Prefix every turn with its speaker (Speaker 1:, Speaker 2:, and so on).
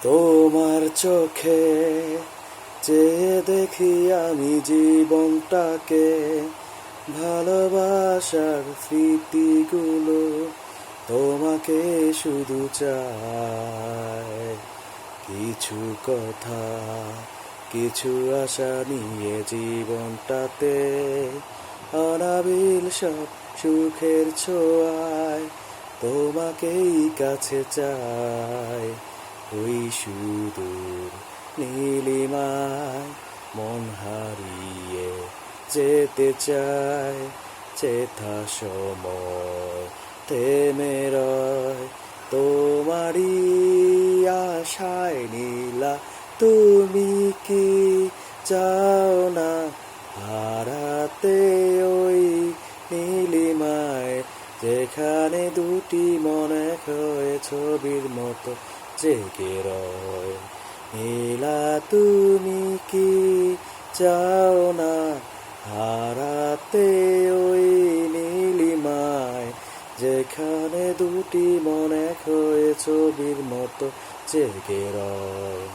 Speaker 1: তোমার চোখে চেয়ে দেখি আমি জীবনটাকে, ভালোবাসার স্মৃতিগুলো তোমাকে শুধু চাই। কিছু কথা, কিছু আশা নিয়ে জীবনটাতে, অনাবিল সব সুখের ছোঁয়ায় তোমাকেই কাছে চাই। ওই সুদূর নীলিমায় মন হারিয়ে যেতে চায়, চেথা সময় থেমে রয় তোমারই আশায়। নীলা তুমি কি চাও না হারাতে ওই নীলিমায়, যেখানে দুটি মন এক হয়ে ছবির মতো জেগে রয়। নীলা তুমি কি চাও না হারাতে ওই নীলিমায়, যেখানে দুটি মন এক হয়ে ছবির মতো জেগে রয়।